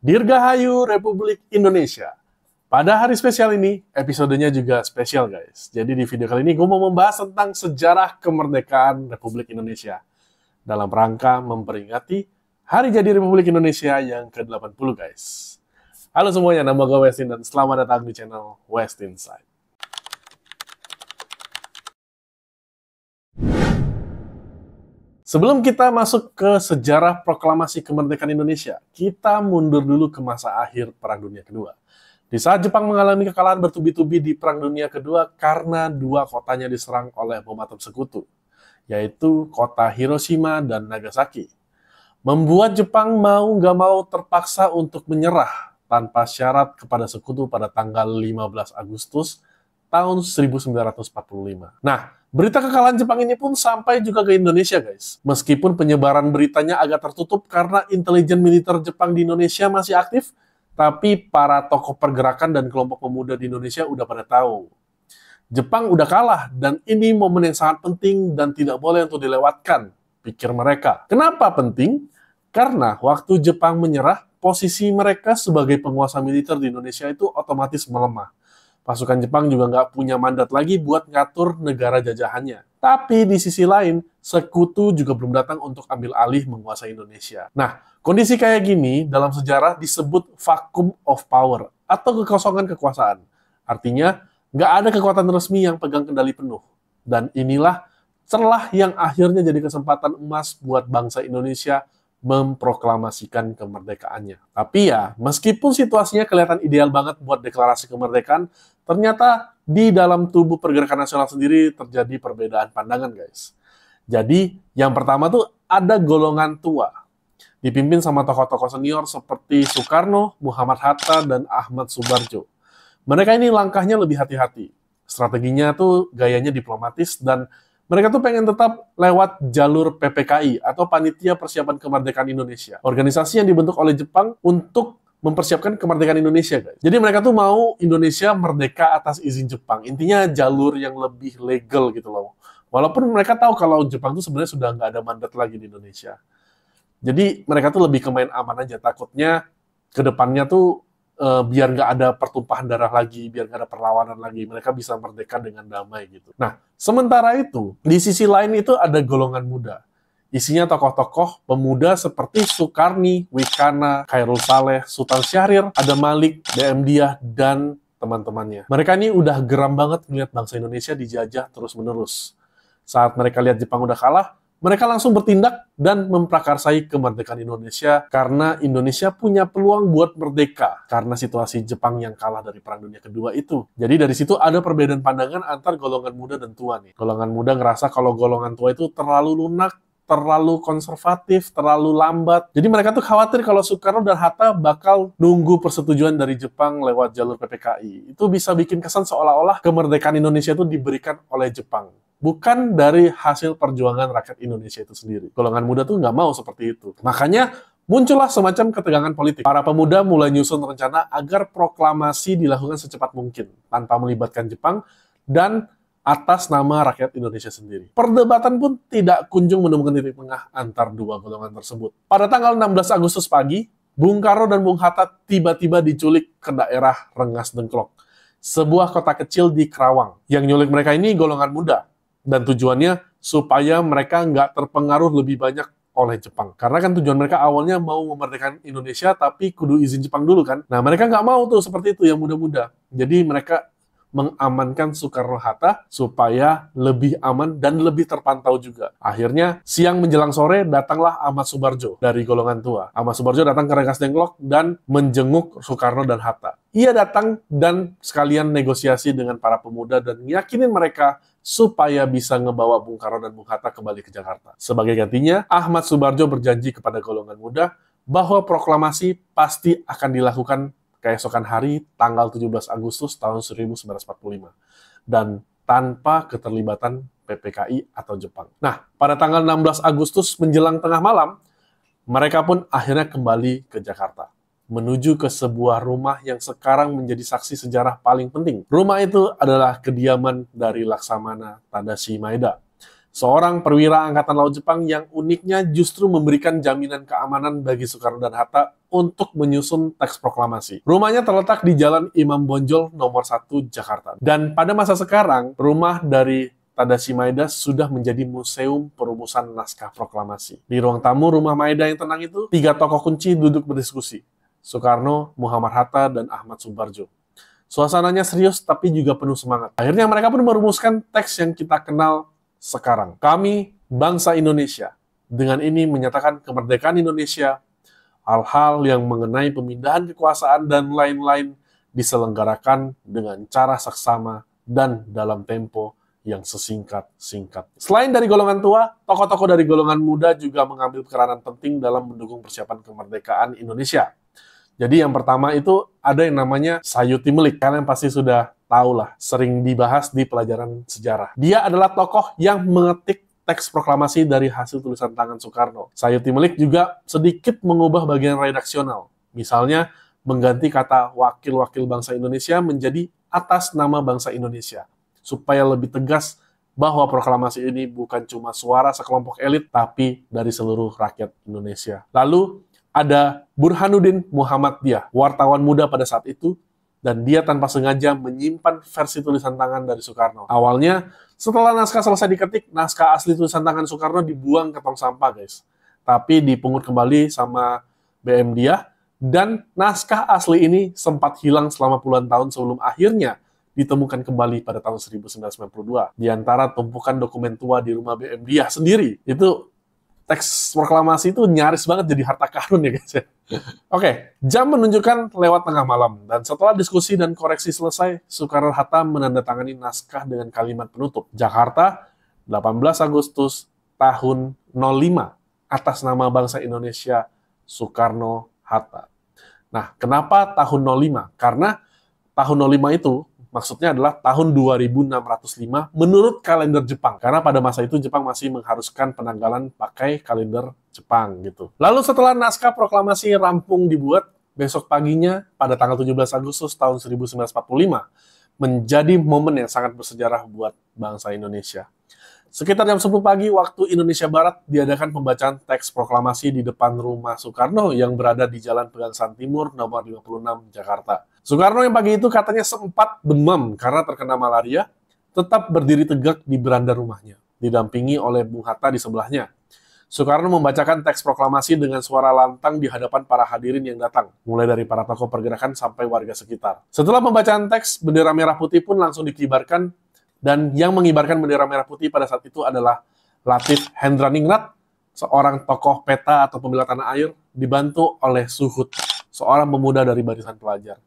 Dirgahayu Republik Indonesia. Pada hari spesial ini, episodenya juga spesial guys. Jadi di video kali ini gue mau membahas tentang sejarah kemerdekaan Republik Indonesia dalam rangka memperingati Hari Jadi Republik Indonesia yang ke-80 guys. Halo semuanya, nama gue Westin dan selamat datang di channel West Inside. Sebelum kita masuk ke sejarah proklamasi kemerdekaan Indonesia, kita mundur dulu ke masa akhir Perang Dunia Kedua. Di saat Jepang mengalami kekalahan bertubi-tubi di Perang Dunia Kedua karena dua kotanya diserang oleh bom atom sekutu, yaitu kota Hiroshima dan Nagasaki. Membuat Jepang mau nggak mau terpaksa untuk menyerah tanpa syarat kepada sekutu pada tanggal 15 Agustus tahun 1945. Nah, berita kekalahan Jepang ini pun sampai juga ke Indonesia, guys. Meskipun penyebaran beritanya agak tertutup karena intelijen militer Jepang di Indonesia masih aktif, tapi para tokoh pergerakan dan kelompok pemuda di Indonesia udah pada tahu. Jepang udah kalah, dan ini momen yang sangat penting dan tidak boleh untuk dilewatkan, pikir mereka. Kenapa penting? Karena waktu Jepang menyerah, posisi mereka sebagai penguasa militer di Indonesia itu otomatis melemah. Pasukan Jepang juga nggak punya mandat lagi buat ngatur negara jajahannya. Tapi di sisi lain, sekutu juga belum datang untuk ambil alih menguasai Indonesia. Nah, kondisi kayak gini dalam sejarah disebut vacuum of power atau kekosongan kekuasaan. Artinya, nggak ada kekuatan resmi yang pegang kendali penuh. Dan inilah celah yang akhirnya jadi kesempatan emas buat bangsa Indonesia memproklamasikan kemerdekaannya. Tapi ya, meskipun situasinya kelihatan ideal banget buat deklarasi kemerdekaan, ternyata di dalam tubuh pergerakan nasional sendiri terjadi perbedaan pandangan, guys. Jadi, yang pertama tuh ada golongan tua, dipimpin sama tokoh-tokoh senior seperti Soekarno, Muhammad Hatta, dan Ahmad Subarjo. Mereka ini langkahnya lebih hati-hati. Strateginya tuh gayanya diplomatis dan mereka tuh pengen tetap lewat jalur PPKI atau Panitia Persiapan Kemerdekaan Indonesia. Organisasi yang dibentuk oleh Jepang untuk mempersiapkan kemerdekaan Indonesia, guys. Jadi mereka tuh mau Indonesia merdeka atas izin Jepang. Intinya jalur yang lebih legal gitu loh. Walaupun mereka tahu kalau Jepang tuh sebenarnya sudah nggak ada mandat lagi di Indonesia. Jadi mereka tuh lebih ke main aman aja. Takutnya ke depannya tuh biar nggak ada pertumpahan darah lagi, biar nggak ada perlawanan lagi, mereka bisa merdeka dengan damai gitu. Nah, sementara itu, di sisi lain itu ada golongan muda. Isinya tokoh-tokoh pemuda seperti Sukarni, Wikana, Khairul Saleh, Sultan Syahrir, ada Malik, DM Diah, dan teman-temannya. Mereka ini udah geram banget melihat bangsa Indonesia dijajah terus-menerus. Saat mereka lihat Jepang udah kalah, mereka langsung bertindak dan memprakarsai kemerdekaan Indonesia karena Indonesia punya peluang buat merdeka karena situasi Jepang yang kalah dari Perang Dunia Kedua itu. Jadi dari situ ada perbedaan pandangan antar golongan muda dan tua nih. Golongan muda ngerasa kalau golongan tua itu terlalu lunak, terlalu konservatif, terlalu lambat. Jadi mereka tuh khawatir kalau Soekarno dan Hatta bakal nunggu persetujuan dari Jepang lewat jalur PPKI. Itu bisa bikin kesan seolah-olah kemerdekaan Indonesia itu diberikan oleh Jepang, bukan dari hasil perjuangan rakyat Indonesia itu sendiri. Golongan muda tuh nggak mau seperti itu. Makanya muncullah semacam ketegangan politik. Para pemuda mulai nyusun rencana agar proklamasi dilakukan secepat mungkin, tanpa melibatkan Jepang, dan atas nama rakyat Indonesia sendiri. Perdebatan pun tidak kunjung menemukan titik tengah antar dua golongan tersebut. Pada tanggal 16 Agustus pagi, Bung Karno dan Bung Hatta tiba-tiba diculik ke daerah Rengas Dengklok, sebuah kota kecil di Kerawang. Yang nyulik mereka ini golongan muda, dan tujuannya supaya mereka nggak terpengaruh lebih banyak oleh Jepang. Karena kan tujuan mereka awalnya mau memerdekakan Indonesia, tapi kudu izin Jepang dulu kan. Nah, mereka nggak mau tuh seperti itu yang muda-muda. Jadi mereka mengamankan Soekarno-Hatta supaya lebih aman dan lebih terpantau juga. Akhirnya, siang menjelang sore, datanglah Ahmad Subarjo dari golongan tua. Ahmad Subarjo datang ke Rengas Dengklok dan menjenguk Soekarno dan Hatta. Ia datang dan sekalian negosiasi dengan para pemuda dan yakinin mereka supaya bisa ngebawa Bung Karno dan Bung Hatta kembali ke Jakarta. Sebagai gantinya, Ahmad Subarjo berjanji kepada golongan muda bahwa proklamasi pasti akan dilakukan keesokan hari tanggal 17 Agustus tahun 1945 dan tanpa keterlibatan PPKI atau Jepang. Nah, pada tanggal 16 Agustus menjelang tengah malam, mereka pun akhirnya kembali ke Jakarta, menuju ke sebuah rumah yang sekarang menjadi saksi sejarah paling penting. Rumah itu adalah kediaman dari Laksamana Tadashi Maeda, seorang perwira Angkatan Laut Jepang yang uniknya justru memberikan jaminan keamanan bagi Soekarno dan Hatta untuk menyusun teks proklamasi. Rumahnya terletak di Jalan Imam Bonjol nomor 1 Jakarta. Dan pada masa sekarang, rumah dari Tadashi Maeda sudah menjadi museum perumusan naskah proklamasi. Di ruang tamu rumah Maeda yang tenang itu, 3 tokoh kunci duduk berdiskusi. Soekarno, Muhammad Hatta, dan Ahmad Subarjo. Suasananya serius tapi juga penuh semangat. Akhirnya mereka pun merumuskan teks yang kita kenal sekarang. Kami, bangsa Indonesia, dengan ini menyatakan kemerdekaan Indonesia, hal-hal yang mengenai pemindahan kekuasaan dan lain-lain diselenggarakan dengan cara seksama dan dalam tempo yang sesingkat-singkat. Selain dari golongan tua, tokoh-tokoh dari golongan muda juga mengambil peranan penting dalam mendukung persiapan kemerdekaan Indonesia. Jadi yang pertama itu ada yang namanya Sayuti Melik. Kalian pasti sudah tahu lah, sering dibahas di pelajaran sejarah. Dia adalah tokoh yang mengetik teks proklamasi dari hasil tulisan tangan Soekarno. Sayuti Melik juga sedikit mengubah bagian redaksional. Misalnya, mengganti kata wakil-wakil bangsa Indonesia menjadi atas nama bangsa Indonesia. Supaya lebih tegas bahwa proklamasi ini bukan cuma suara sekelompok elit, tapi dari seluruh rakyat Indonesia. Lalu, ada Burhanuddin Muhammadiyah, wartawan muda pada saat itu, dan dia tanpa sengaja menyimpan versi tulisan tangan dari Soekarno. Awalnya, setelah naskah selesai diketik, naskah asli tulisan tangan Soekarno dibuang ke tong sampah, guys. Tapi dipungut kembali sama BM Diah, dan naskah asli ini sempat hilang selama puluhan tahun sebelum akhirnya ditemukan kembali pada tahun 1992. Di antara tumpukan dokumen tua di rumah BM Diah sendiri, itu teks proklamasi itu nyaris banget jadi harta karun ya guys ya. Oke, jam menunjukkan lewat tengah malam, dan setelah diskusi dan koreksi selesai, Soekarno-Hatta menandatangani naskah dengan kalimat penutup. Jakarta, 18 Agustus tahun 05, atas nama bangsa Indonesia, Soekarno-Hatta. Nah, kenapa tahun 05? Karena tahun 05 itu maksudnya adalah tahun 2605 menurut kalender Jepang. Karena pada masa itu Jepang masih mengharuskan penanggalan pakai kalender Jepang gitu. Lalu setelah naskah proklamasi rampung dibuat, besok paginya pada tanggal 17 Agustus tahun 1945 menjadi momen yang sangat bersejarah buat bangsa Indonesia. Sekitar jam 10 pagi waktu Indonesia Barat diadakan pembacaan teks proklamasi di depan rumah Soekarno yang berada di Jalan Pegangsaan Timur nomor 56 Jakarta. Soekarno yang pagi itu katanya sempat demam karena terkena malaria, tetap berdiri tegak di beranda rumahnya, didampingi oleh Bung Hatta di sebelahnya. Soekarno membacakan teks proklamasi dengan suara lantang di hadapan para hadirin yang datang, mulai dari para tokoh pergerakan sampai warga sekitar. Setelah pembacaan teks, bendera merah putih pun langsung dikibarkan, dan yang mengibarkan bendera merah putih pada saat itu adalah Latif Hendraningrat, seorang tokoh peta atau pembela tanah air, dibantu oleh Suhut, seorang pemuda dari barisan pelajar.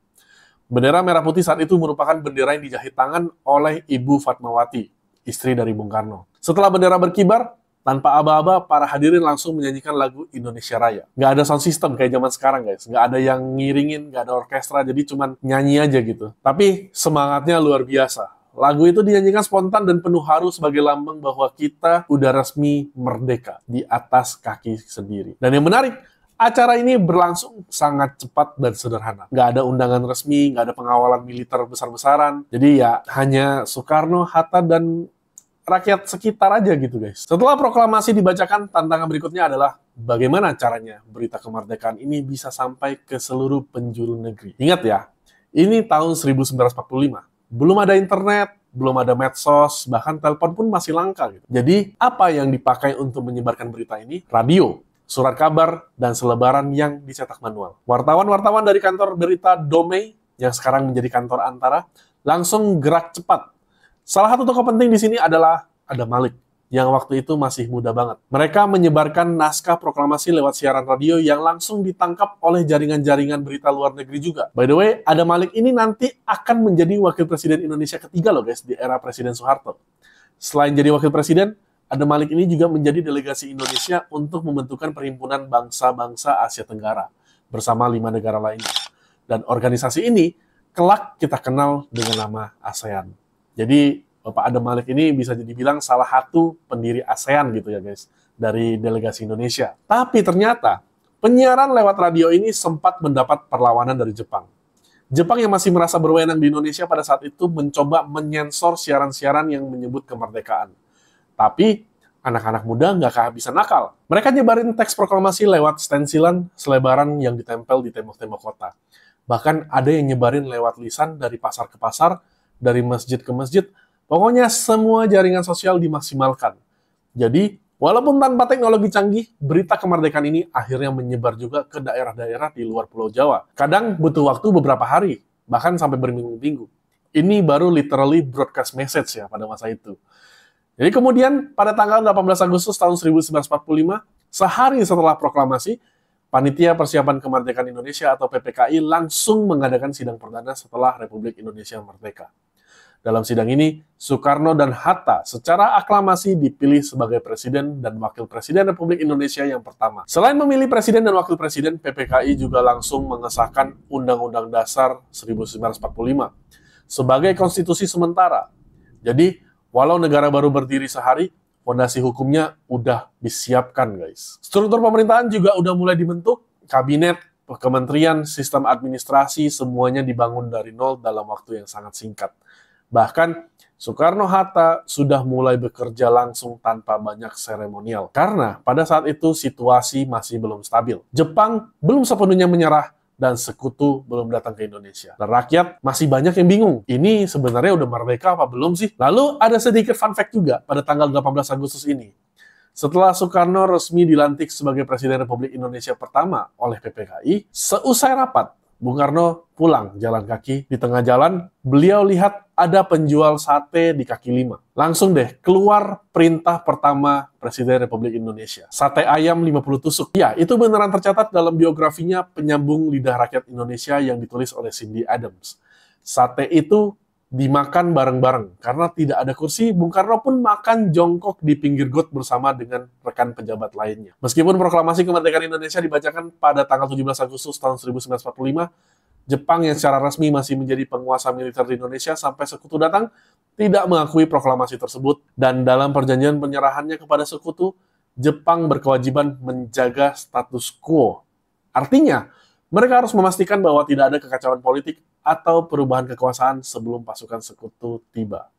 Bendera merah putih saat itu merupakan bendera yang dijahit tangan oleh Ibu Fatmawati, istri dari Bung Karno. Setelah bendera berkibar, tanpa aba-aba, para hadirin langsung menyanyikan lagu Indonesia Raya. Nggak ada sound system kayak zaman sekarang, guys. Nggak ada yang ngiringin, nggak ada orkestra, jadi cuma nyanyi aja gitu. Tapi semangatnya luar biasa. Lagu itu dinyanyikan spontan dan penuh haru sebagai lambang bahwa kita udah resmi merdeka di atas kaki sendiri. Dan yang menarik, acara ini berlangsung sangat cepat dan sederhana. Nggak ada undangan resmi, nggak ada pengawalan militer besar-besaran. Jadi ya hanya Soekarno, Hatta, dan rakyat sekitar aja gitu guys. Setelah proklamasi dibacakan, tantangan berikutnya adalah bagaimana caranya berita kemerdekaan ini bisa sampai ke seluruh penjuru negeri. Ingat ya, ini tahun 1945. Belum ada internet, belum ada medsos, bahkan telepon pun masih langka gitu. Jadi, apa yang dipakai untuk menyebarkan berita ini? Radio, surat kabar, dan selebaran yang dicetak manual. Wartawan-wartawan dari kantor berita Domei, yang sekarang menjadi kantor Antara, langsung gerak cepat. Salah satu tokoh penting di sini adalah Adam Malik, yang waktu itu masih muda banget. Mereka menyebarkan naskah proklamasi lewat siaran radio yang langsung ditangkap oleh jaringan-jaringan berita luar negeri juga. By the way, Adam Malik ini nanti akan menjadi wakil presiden Indonesia ketiga loh guys, di era Presiden Soeharto. Selain jadi wakil presiden, Adam Malik ini juga menjadi delegasi Indonesia untuk membentukan Perhimpunan Bangsa-Bangsa Asia Tenggara bersama 5 negara lainnya. Dan organisasi ini kelak kita kenal dengan nama ASEAN. Jadi Bapak Adam Malik ini bisa dibilang salah satu pendiri ASEAN gitu ya guys, dari delegasi Indonesia. Tapi ternyata penyiaran lewat radio ini sempat mendapat perlawanan dari Jepang. Jepang yang masih merasa berwenang di Indonesia pada saat itu mencoba menyensor siaran-siaran yang menyebut kemerdekaan. Tapi Anak-anak muda nggak kehabisan nakal. Mereka nyebarin teks proklamasi lewat stensilan selebaran yang ditempel di tembok-tembok kota. Bahkan ada yang nyebarin lewat lisan dari pasar ke pasar, dari masjid ke masjid. Pokoknya semua jaringan sosial dimaksimalkan. Jadi, walaupun tanpa teknologi canggih, berita kemerdekaan ini akhirnya menyebar juga ke daerah-daerah di luar Pulau Jawa. Kadang butuh waktu beberapa hari, bahkan sampai berminggu-minggu. Ini baru literally broadcast message ya pada masa itu. Jadi kemudian pada tanggal 18 Agustus tahun 1945, sehari setelah proklamasi, Panitia Persiapan Kemerdekaan Indonesia atau PPKI langsung mengadakan sidang perdana setelah Republik Indonesia merdeka. Dalam sidang ini, Soekarno dan Hatta secara aklamasi dipilih sebagai Presiden dan Wakil Presiden Republik Indonesia yang pertama. Selain memilih Presiden dan Wakil Presiden, PPKI juga langsung mengesahkan Undang-Undang Dasar 1945 sebagai konstitusi sementara. Jadi, walau negara baru berdiri sehari, fondasi hukumnya udah disiapkan, guys. Struktur pemerintahan juga udah mulai dibentuk, kabinet, kementerian, sistem administrasi, semuanya dibangun dari nol dalam waktu yang sangat singkat. Bahkan, Soekarno-Hatta sudah mulai bekerja langsung tanpa banyak seremonial. Karena pada saat itu situasi masih belum stabil. Jepang belum sepenuhnya menyerah, dan sekutu belum datang ke Indonesia. Dan rakyat masih banyak yang bingung. Ini sebenarnya udah merdeka apa belum sih? Lalu ada sedikit fun fact juga pada tanggal 18 Agustus ini. Setelah Soekarno resmi dilantik sebagai Presiden Republik Indonesia pertama oleh PPKI, seusai rapat, Bung Karno pulang jalan kaki. Di tengah jalan, beliau lihat ada penjual sate di kaki lima. Langsung deh, keluar perintah pertama Presiden Republik Indonesia. Sate ayam 50 tusuk. Ya, itu beneran tercatat dalam biografinya Penyambung Lidah Rakyat Indonesia yang ditulis oleh Cindy Adams. Sate itu dimakan bareng-bareng. Karena tidak ada kursi, Bung Karno pun makan jongkok di pinggir got bersama dengan rekan pejabat lainnya. Meskipun proklamasi kemerdekaan Indonesia dibacakan pada tanggal 17 Agustus tahun 1945, Jepang yang secara resmi masih menjadi penguasa militer di Indonesia sampai sekutu datang, tidak mengakui proklamasi tersebut, dan dalam perjanjian penyerahannya kepada sekutu, Jepang berkewajiban menjaga status quo. Artinya, mereka harus memastikan bahwa tidak ada kekacauan politik atau perubahan kekuasaan sebelum pasukan sekutu tiba.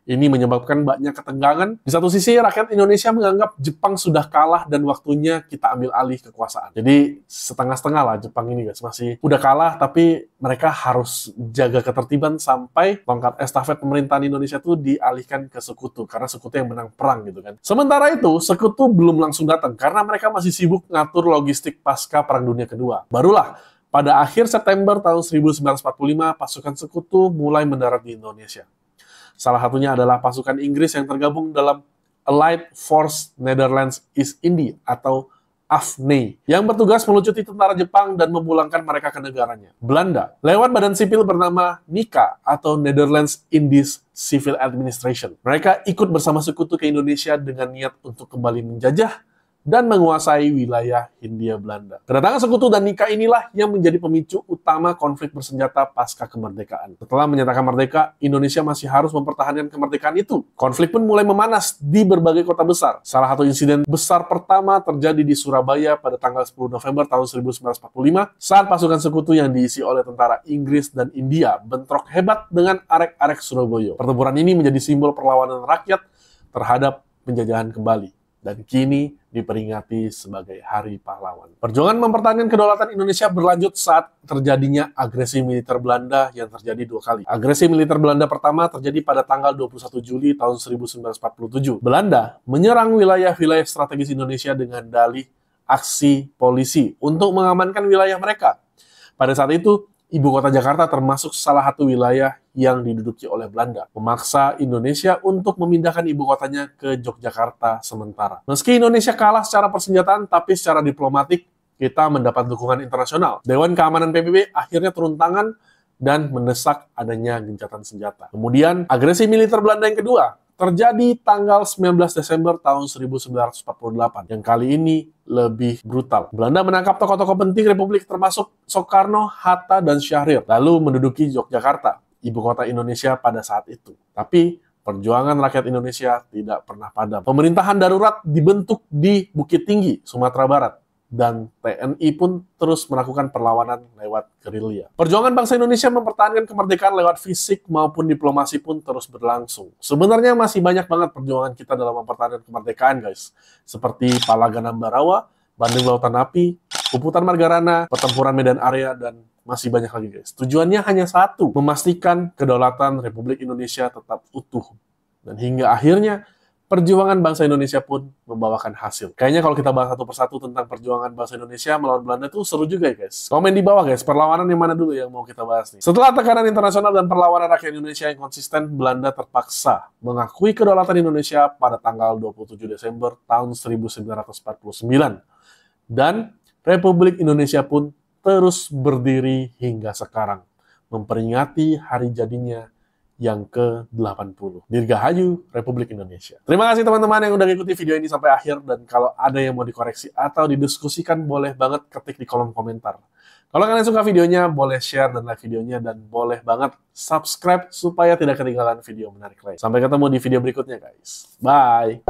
Ini menyebabkan banyak ketegangan. Di satu sisi, rakyat Indonesia menganggap Jepang sudah kalah dan waktunya kita ambil alih kekuasaan. Jadi, setengah-setengah lah Jepang ini, guys. Masih udah kalah, tapi mereka harus jaga ketertiban sampai tongkat estafet pemerintahan Indonesia itu dialihkan ke sekutu, karena sekutu yang menang perang gitu kan. Sementara itu, sekutu belum langsung datang, karena mereka masih sibuk ngatur logistik pasca Perang Dunia Kedua. Barulah, pada akhir September tahun 1945, pasukan sekutu mulai mendarat di Indonesia. Salah satunya adalah pasukan Inggris yang tergabung dalam Allied Force Netherlands East India atau AFNI, yang bertugas melucuti tentara Jepang dan memulangkan mereka ke negaranya. Belanda, lewat badan sipil bernama NICA atau Netherlands Indies Civil Administration. Mereka ikut bersama sekutu ke Indonesia dengan niat untuk kembali menjajah dan menguasai wilayah Hindia Belanda. Kedatangan sekutu dan nikah inilah yang menjadi pemicu utama konflik bersenjata pasca kemerdekaan. Setelah menyatakan merdeka, Indonesia masih harus mempertahankan kemerdekaan itu. Konflik pun mulai memanas di berbagai kota besar. Salah satu insiden besar pertama terjadi di Surabaya pada tanggal 10 November tahun 1945 saat pasukan sekutu yang diisi oleh tentara Inggris dan India bentrok hebat dengan arek-arek Surabaya. Pertempuran ini menjadi simbol perlawanan rakyat terhadap penjajahan kembali, dan kini diperingati sebagai Hari Pahlawan. Perjuangan mempertahankan kedaulatan Indonesia berlanjut saat terjadinya agresi militer Belanda yang terjadi dua kali. Agresi militer Belanda pertama terjadi pada tanggal 21 Juli tahun 1947. Belanda menyerang wilayah-wilayah strategis Indonesia dengan dalih aksi polisi untuk mengamankan wilayah mereka. Pada saat itu, Ibu kota Jakarta termasuk salah satu wilayah yang diduduki oleh Belanda, memaksa Indonesia untuk memindahkan ibu kotanya ke Yogyakarta sementara. Meski Indonesia kalah secara persenjataan, tapi secara diplomatik kita mendapat dukungan internasional. Dewan Keamanan PBB akhirnya turun tangan dan mendesak adanya gencatan senjata. Kemudian, agresi militer Belanda yang kedua terjadi tanggal 19 Desember tahun 1948, yang kali ini lebih brutal. Belanda menangkap tokoh-tokoh penting Republik termasuk Soekarno, Hatta, dan Syahrir, lalu menduduki Yogyakarta, ibu kota Indonesia pada saat itu. Tapi perjuangan rakyat Indonesia tidak pernah padam. Pemerintahan darurat dibentuk di Bukit Tinggi, Sumatera Barat. dan TNI pun terus melakukan perlawanan lewat gerilya. Perjuangan bangsa Indonesia mempertahankan kemerdekaan lewat fisik maupun diplomasi pun terus berlangsung. Sebenarnya masih banyak banget perjuangan kita dalam mempertahankan kemerdekaan, guys. Seperti Palagan Ambarawa, Bandung Lautan Api, Puputan Margarana, Pertempuran Medan Area, dan masih banyak lagi, guys. Tujuannya hanya satu, memastikan kedaulatan Republik Indonesia tetap utuh. Dan hingga akhirnya, perjuangan bangsa Indonesia pun membawakan hasil. Kayaknya kalau kita bahas satu persatu tentang perjuangan bangsa Indonesia melawan Belanda itu seru juga ya, guys. Komen di bawah, guys, perlawanan yang mana dulu yang mau kita bahas nih. Setelah tekanan internasional dan perlawanan rakyat Indonesia yang konsisten, Belanda terpaksa mengakui kedaulatan Indonesia pada tanggal 27 Desember tahun 1949. Dan Republik Indonesia pun terus berdiri hingga sekarang, memperingati hari jadinya yang ke-80. Dirgahayu Republik Indonesia. Terima kasih teman-teman yang udah ngikuti video ini sampai akhir, dan kalau ada yang mau dikoreksi atau didiskusikan boleh banget ketik di kolom komentar. Kalau kalian suka videonya, boleh share dan like videonya, dan boleh banget subscribe supaya tidak ketinggalan video menarik lain. Sampai ketemu di video berikutnya, guys. Bye!